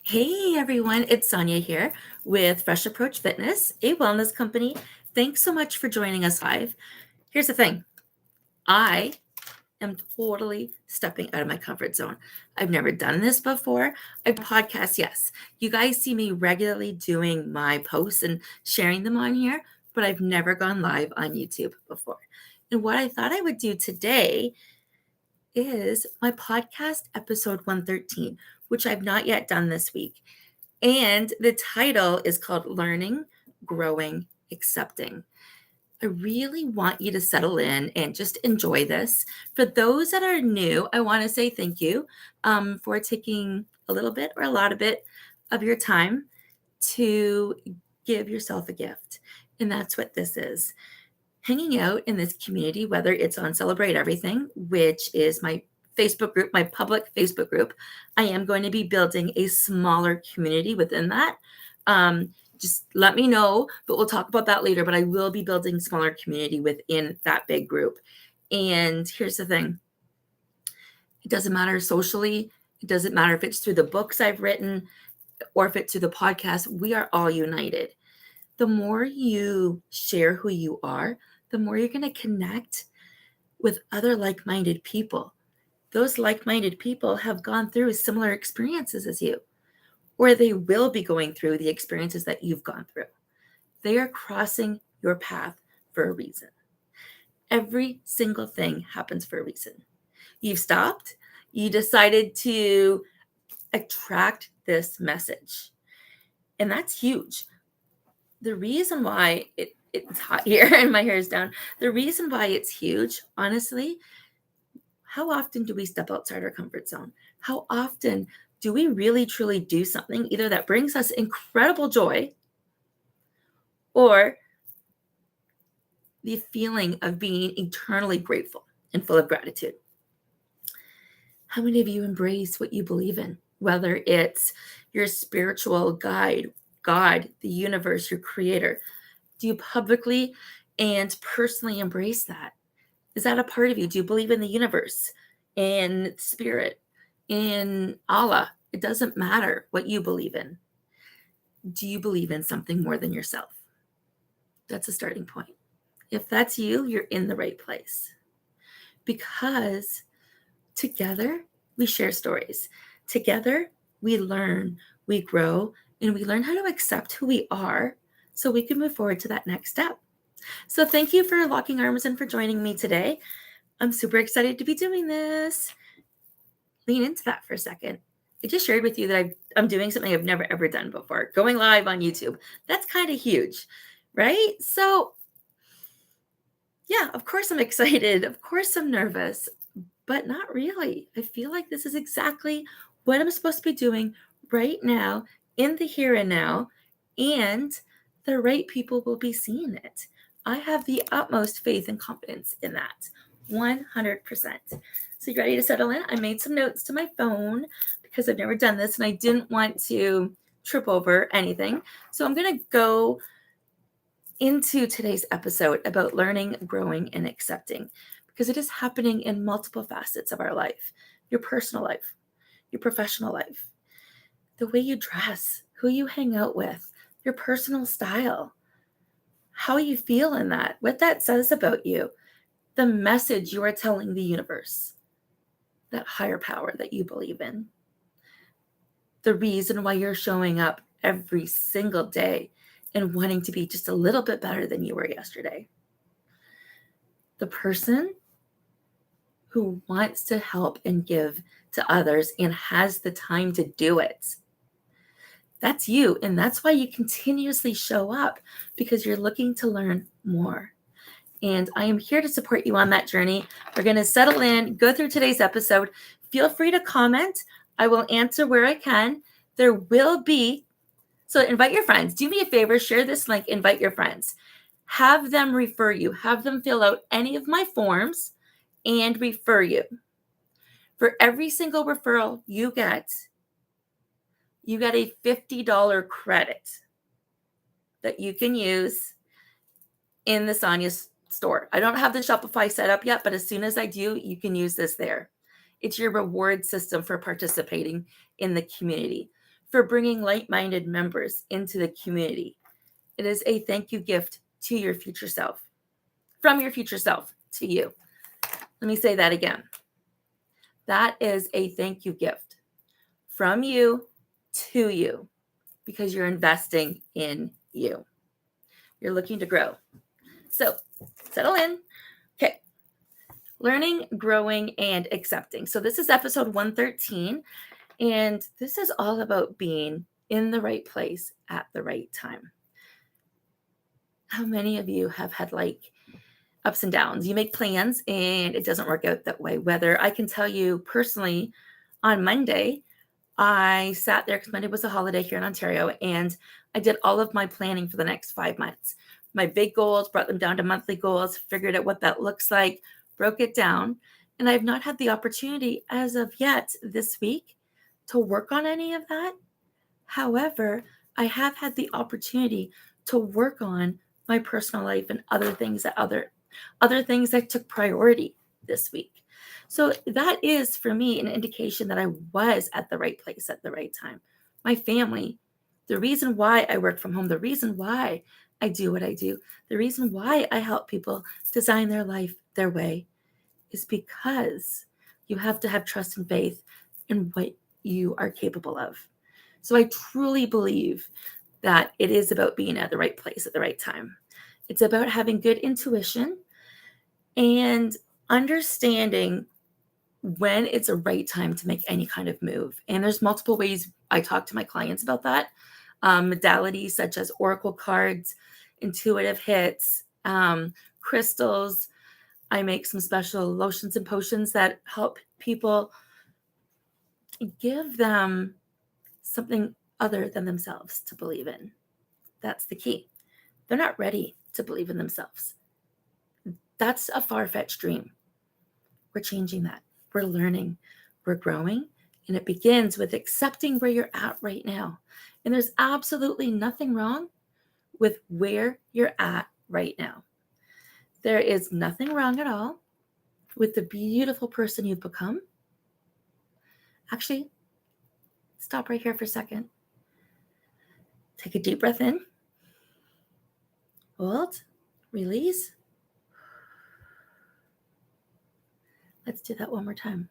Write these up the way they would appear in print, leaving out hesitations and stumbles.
Hey everyone, it's Sonya here with Fresh Approach Fitness, a wellness company. Thanks so much for joining us live. Here's the thing, I am totally stepping out of my comfort zone. I've never done this before. I podcast, yes. You guys see me regularly doing my posts and sharing them on here, but I've never gone live on YouTube before. And what I thought I would do today is my podcast episode 113, which I've not yet done this week. And the title is called Learning, Growing, Accepting. I really want you to settle in and just enjoy this. For those that are new, I want to say thank you for taking a little bit or a lot of it of your time to give yourself a gift. And that's what this is. Hanging out in this community, whether it's on Celebrate Everything, which is my Facebook group, my public Facebook group, I am going to be building a smaller community within that. Just let me know, but we'll talk about that later. But I will be building smaller community within that big group. And here's the thing. It doesn't matter socially. It doesn't matter if it's through the books I've written or if it's through the podcast. We are all united. The more you share who you are, the more you're going to connect with other like-minded people. Those like-minded people have gone through similar experiences as you, or they will be going through the experiences that you've gone through. They are crossing your path for a reason. Every single thing happens for a reason. You've stopped. You decided to attract this message. And that's huge. The reason why it's hot here and my hair is down, the reason why it's huge, honestly, how often do we step outside our comfort zone? How often do we really truly do something either that brings us incredible joy or the feeling of being eternally grateful and full of gratitude? How many of you embrace what you believe in, whether it's your spiritual guide, God, the universe, your creator? Do you publicly and personally embrace that? Is that a part of you? Do you believe in the universe, in spirit, in Allah? It doesn't matter what you believe in. Do you believe in something more than yourself? That's a starting point. If that's you, you're in the right place. Because together we share stories. Together we learn, we grow, and we learn how to accept who we are so we can move forward to that next step. So thank you for locking arms and for joining me today. I'm super excited to be doing this. Lean into that for a second. I just shared with you that I'm doing something I've never ever done before, going live on YouTube. That's kind of huge, right? So yeah, of course I'm excited. Of course I'm nervous, but not really. I feel like this is exactly what I'm supposed to be doing right now in the here and now, and the right people will be seeing it. I have the utmost faith and confidence in that, 100%. So you ready to settle in? I made some notes to my phone because I've never done this and I didn't want to trip over anything. So I'm going to go into today's episode about learning, growing, and accepting, because it is happening in multiple facets of our life, your personal life, your professional life, the way you dress, who you hang out with, your personal style, how you feel in that, what that says about you, the message you are telling the universe, that higher power that you believe in, the reason why you're showing up every single day and wanting to be just a little bit better than you were yesterday. The person who wants to help and give to others and has the time to do it. That's you. And that's why you continuously show up, because you're looking to learn more. And I am here to support you on that journey. We're going to settle in, go through today's episode. Feel free to comment. I will answer where I can. There will be, so invite your friends. Do me a favor, share this link, invite your friends. Have them refer you. Have them fill out any of my forms and refer you. For every single referral you get a $50 credit that you can use in the Sonya store. I don't have the Shopify set up yet, but as soon as I do, you can use this there. It's your reward system for participating in the community. for bringing like-minded members into the community. It is a thank you gift to your future self, from your future self to you. Let me say that again. That is a thank you gift from you to you, because you're investing in you. You're looking to grow. So settle in. Okay. Learning, growing, and accepting. So this is episode 113. And this is all about being in the right place at the right time. How many of you have had ups and downs? You make plans and it doesn't work out that way. Whether I can tell you personally, on Monday, I sat there because Monday was a holiday here in Ontario, and I did all of my planning for the next 5 months. My big goals, brought them down to monthly goals, figured out what that looks like, broke it down. And I've not had the opportunity as of yet this week to work on any of that. However, I have had the opportunity to work on my personal life and other things that took priority this week. So that is, for me, an indication that I was at the right place at the right time. My family, the reason why I work from home, the reason why I do what I do, the reason why I help people design their life their way is because you have to have trust and faith in what you are capable of. So I truly believe that it is about being at the right place at the right time. It's about having good intuition and understanding when it's a right time to make any kind of move. And there's multiple ways I talk to my clients about that. Modalities such as oracle cards, intuitive hits, crystals. I make some special lotions and potions that help people, give them something other than themselves to believe in. That's the key. They're not ready to believe in themselves. That's a far-fetched dream. We're changing that. We're learning. We're growing. And it begins with accepting where you're at right now. And there's absolutely nothing wrong with where you're at right now. There is nothing wrong at all with the beautiful person you've become. Actually, stop right here for a second. Take a deep breath in. Hold. Release. Let's do that one more time.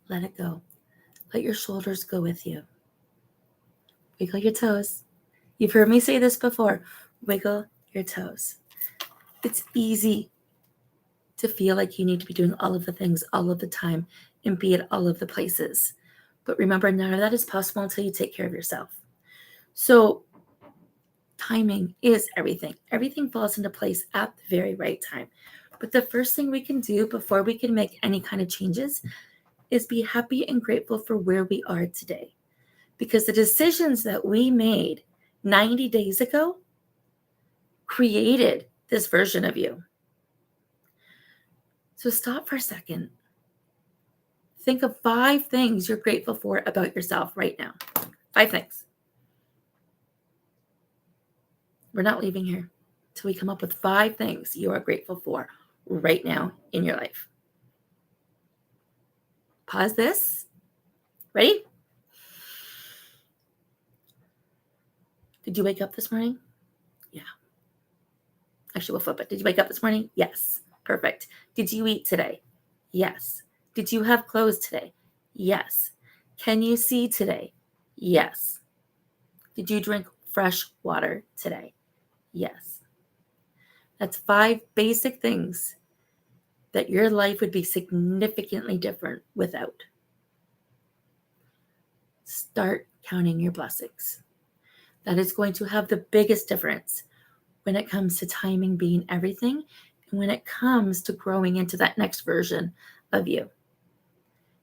Let it go. Let your shoulders go with you. Wiggle your toes. You've heard me say this before. Wiggle your toes. It's easy to feel like you need to be doing all of the things all of the time and be at all of the places. But remember, none of that is possible until you take care of yourself. So timing is everything. Everything falls into place at the very right time. But the first thing we can do before we can make any kind of changes is be happy and grateful for where we are today. Because the decisions that we made 90 days ago created this version of you. So stop for a second. Think of 5 things you're grateful for about yourself right now. 5 things. We're not leaving here until we come up with 5 things you are grateful for right now in your life. Pause this. Ready? Did you wake up this morning? Yeah. Actually, we'll flip it. Did you wake up this morning? Yes. Perfect. Did you eat today? Yes. Did you have clothes today? Yes. Can you see today? Yes. Did you drink fresh water today? Yes. That's 5 basic things that your life would be significantly different without. Start counting your blessings. That is going to have the biggest difference when it comes to timing being everything, and when it comes to growing into that next version of you.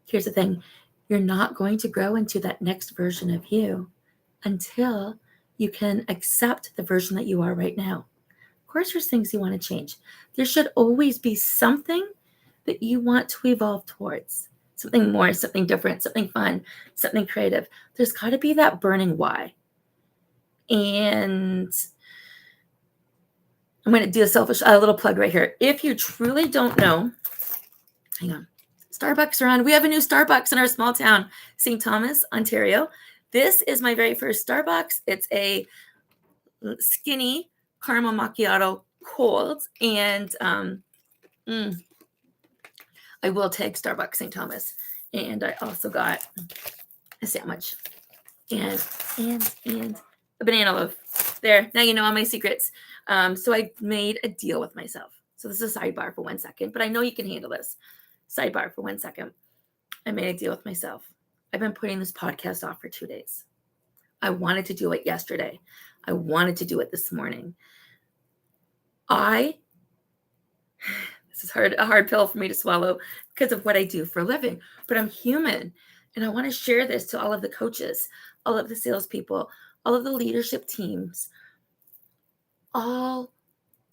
Here's the thing. You're not going to grow into that next version of you until you can accept the version that you are right now. Of course, there's things you want to change. There should always be something that you want to evolve towards. Something more, something different, something fun, something creative. There's got to be that burning why. And I'm going to do a little plug right here. If you truly don't know hang on. Starbucks are on. We have a new Starbucks in our small town, St. Thomas, Ontario. This is my very first Starbucks. It's a skinny caramel macchiato cold. And I will take Starbucks St. Thomas. And I also got a sandwich and a banana loaf. There, now you know all my secrets. So I made a deal with myself. So this is a sidebar for 1 second, but I know you can handle this. Sidebar for 1 second. I made a deal with myself. I've been putting this podcast off for 2 days. I wanted to do it yesterday. I wanted to do it this morning. This is a hard pill for me to swallow because of what I do for a living, but I'm human. And I want to share this to all of the coaches, all of the salespeople, all of the leadership teams, all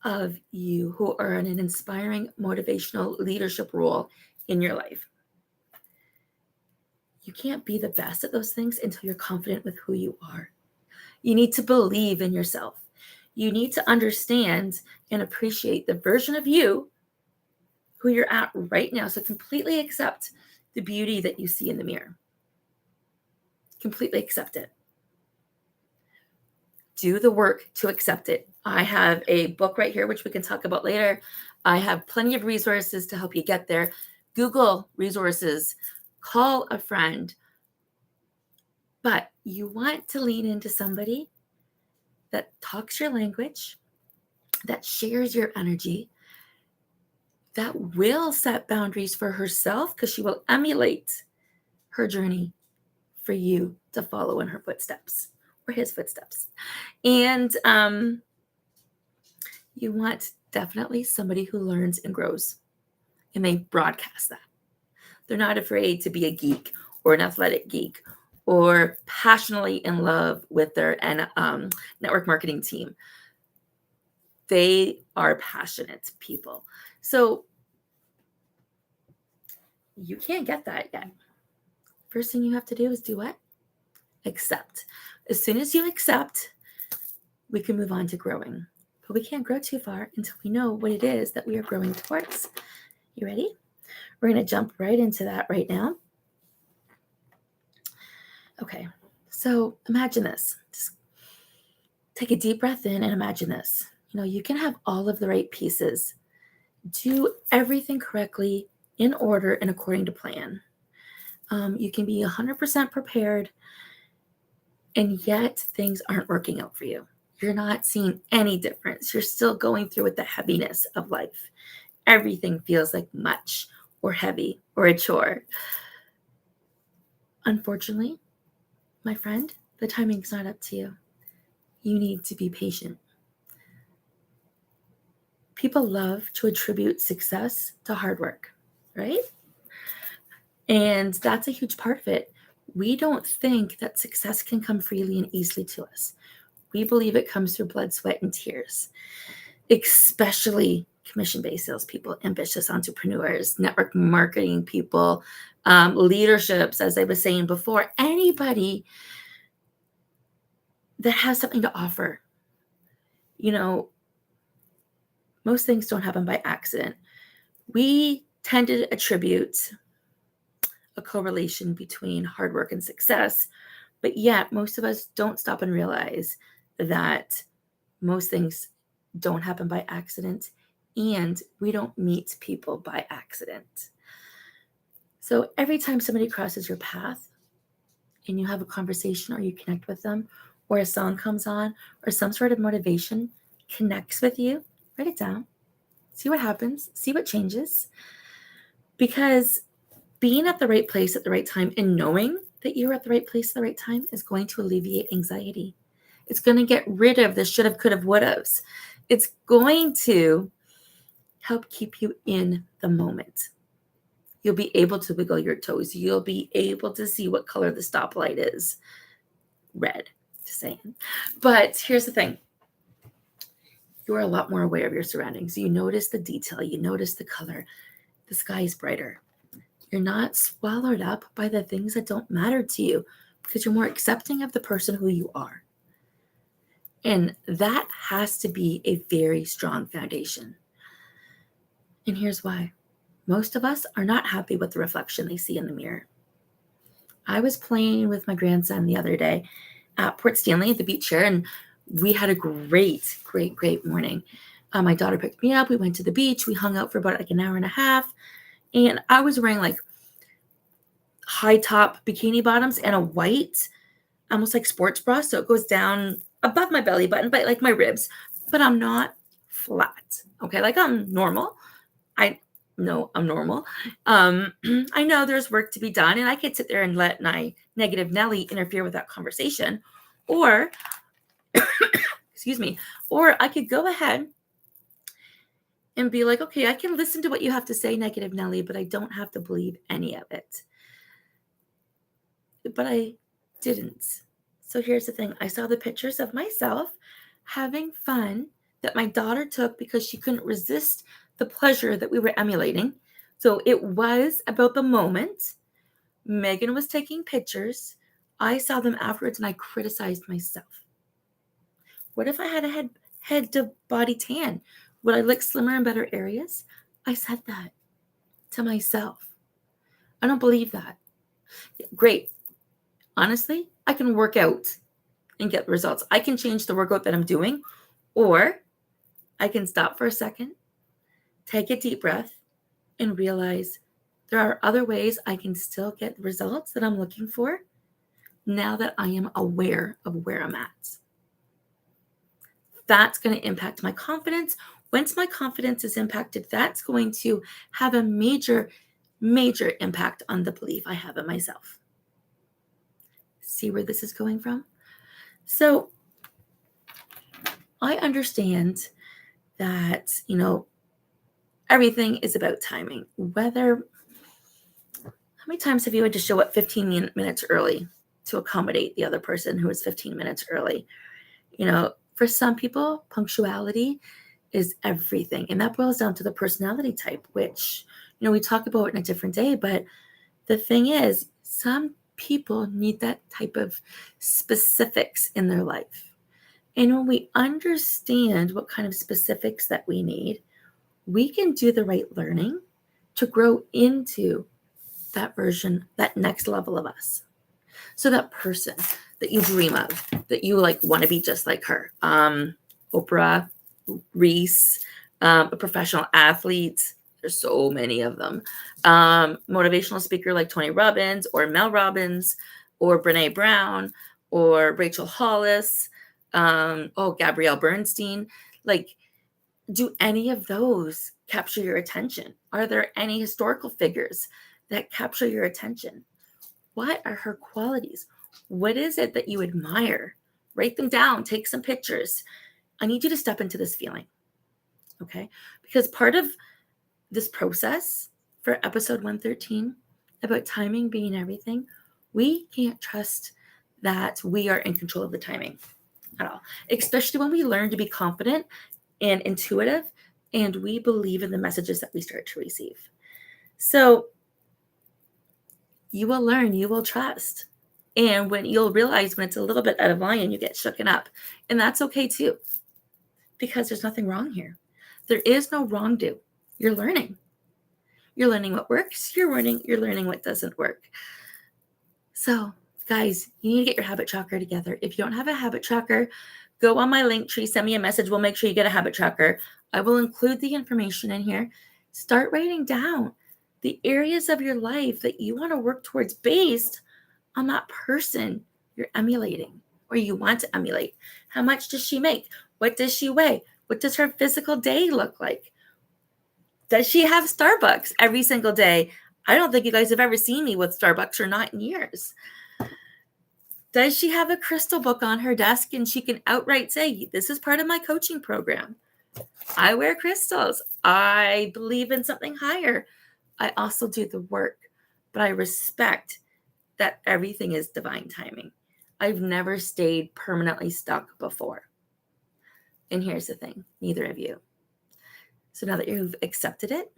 of you who are in an inspiring, motivational leadership role in your life. You can't be the best at those things until you're confident with who you are. You need to believe in yourself. You need to understand and appreciate the version of you who you're at right now. So completely accept the beauty that you see in the mirror. Completely accept it. Do the work to accept it. I have a book right here, which we can talk about later. I have plenty of resources to help you get there. Google resources, call a friend. But you want to lean into somebody that talks your language, that shares your energy, that will set boundaries for herself because she will emulate her journey for you to follow in her footsteps or his footsteps. And you want definitely somebody who learns and grows, and they broadcast that. They're not afraid to be a geek or an athletic geek or passionately in love with their network marketing team. They are passionate people. So you can't get that yet. First thing you have to do is do what? Accept. As soon as you accept, we can move on to growing. But we can't grow too far until we know what it is that we are growing towards. You ready? We're going to jump right into that right now. Okay, so imagine this. Just take a deep breath in and imagine this. You can have all of the right pieces, do everything correctly, in order and according to plan. You can be 100% prepared, and yet things aren't working out for you. You're not seeing any difference. You're still going through with the heaviness of life. Everything feels like much or heavy or a chore. Unfortunately, my friend, the timing's not up to you. You need to be patient. People love to attribute success to hard work, right? And that's a huge part of it. We don't think that success can come freely and easily to us. We believe it comes through blood, sweat, and tears, especially commission-based salespeople, ambitious entrepreneurs, network marketing people, leaderships, as I was saying before, anybody that has something to offer. Most things don't happen by accident. We tend to attribute a correlation between hard work and success, but yet most of us don't stop and realize that most things don't happen by accident, and we don't meet people by accident. So every time somebody crosses your path and you have a conversation or you connect with them, or a song comes on, or some sort of motivation connects with you, write it down. See what happens. See what changes. Because being at the right place at the right time and knowing that you're at the right place at the right time is going to alleviate anxiety. It's going to get rid of the should have, could have, would haves. It's going to help keep you in the moment. You'll be able to wiggle your toes. You'll be able to see what color the stoplight is. Red, just saying. But here's the thing. You're a lot more aware of your surroundings. You notice the detail. You notice the color. The sky is brighter. You're not swallowed up by the things that don't matter to you because you're more accepting of the person who you are. And that has to be a very strong foundation. And here's why. Most of us are not happy with the reflection they see in the mirror. I was playing with my grandson the other day at Port Stanley at the beach here, and we had a great morning. My daughter picked me up. We went to the beach. We hung out for about like an hour and a half, and I was wearing like high top bikini bottoms and a white, almost like sports bra, so it goes down above my belly button, but like my ribs, but I'm not flat. Okay, like I'm normal. I know I'm normal. I know there's work to be done, and I could sit there and let my negative Nelly interfere with that conversation, or excuse me, or I could go ahead and be like, okay, I can listen to what you have to say, negative Nelly, but I don't have to believe any of it. But I didn't. So here's the thing. I saw the pictures of myself having fun that my daughter took because she couldn't resist the pleasure that we were emulating. So it was about the moment. Megan was taking pictures. I saw them afterwards and I criticized myself. What if I had a head to body tan? Would I look slimmer in better areas? I said that to myself. I don't believe that. Great. Honestly, I can work out and get results. I can change the workout that I'm doing, or I can stop for a second, take a deep breath, and realize there are other ways I can still get the results that I'm looking for now that I am aware of where I'm at. That's going to impact my confidence. Once my confidence is impacted, that's going to have a major impact on the belief I have in myself. See where this is going from? So I understand that, everything is about timing. How many times have you had to show up 15 minutes early to accommodate the other person who is 15 minutes early? For some people, punctuality is everything. And that boils down to the personality type, which, we talk about in a different day. But the thing is, some people need that type of specifics in their life. And when we understand what kind of specifics that we need, we can do the right learning to grow into that version, that next level of us. So that person that you dream of, that you want to be just like her, Oprah, Reese, a professional athlete, there's so many of them, motivational speaker like Tony Robbins or Mel Robbins or Brene Brown or Rachel Hollis, Gabrielle Bernstein. Do any of those capture your attention? Are there any historical figures that capture your attention? What are her qualities? What is it that you admire? Write them down, take some pictures. I need you to step into this feeling, okay? Because part of this process for episode 113 about timing being everything, we can't trust that we are in control of the timing at all, especially when we learn to be confident and intuitive, and we believe in the messages that we start to receive. So you will learn, you will trust. And when you'll realize when it's a little bit out of line, you get shooken up. And that's okay too, because there's nothing wrong here. There is no wrong do. You're learning. You're learning what works. You're learning what doesn't work. So guys, you need to get your habit tracker together. If you don't have a habit tracker, go on my link tree, send me a message. We'll make sure you get a habit tracker. I will include the information in here. Start writing down the areas of your life that you want to work towards based on that person you're emulating or you want to emulate. How much does she make? What does she weigh? What does her physical day look like? Does she have Starbucks every single day? I don't think you guys have ever seen me with Starbucks or not in years. Does she have a crystal book on her desk and she can outright say, this is part of my coaching program? I wear crystals. I believe in something higher. I also do the work, but I respect that everything is divine timing. I've never stayed permanently stuck before. And here's the thing, neither of you. So now that you've accepted it,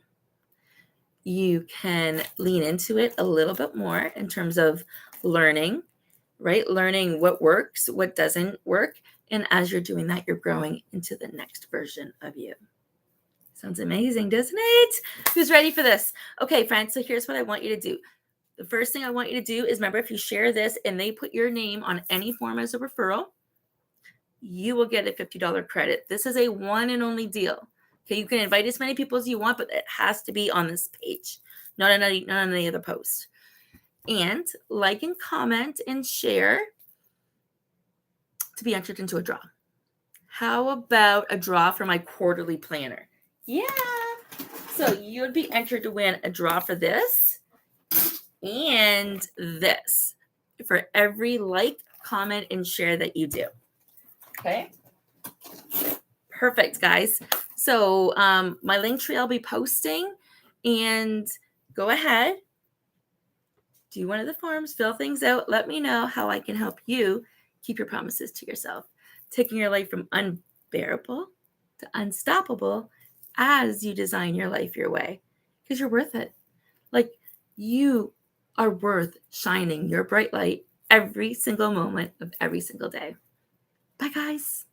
you can lean into it a little bit more in terms of learning, right? Learning what works, what doesn't work. And as you're doing that, you're growing into the next version of you. Sounds amazing, doesn't it? Who's ready for this? Okay, friends, so here's what I want you to do. The first thing I want you to do is remember, if you share this and they put your name on any form as a referral, you will get a $50 credit. This is a one and only deal. Okay, you can invite as many people as you want, but it has to be on this page, not on any other post. And like and comment and share to be entered into a draw. How about a draw for my quarterly planner? Yeah. So you'd be entered to win a draw for this and this for every like, comment, and share that you do. Okay. Perfect, guys. So my link tree I'll be posting, and go ahead, do one of the forms, fill things out. Let me know how I can help you keep your promises to yourself, taking your life from unbearable to unstoppable as you design your life your way, because you're worth it. Like, you are worth shining your bright light every single moment of every single day. Bye, guys.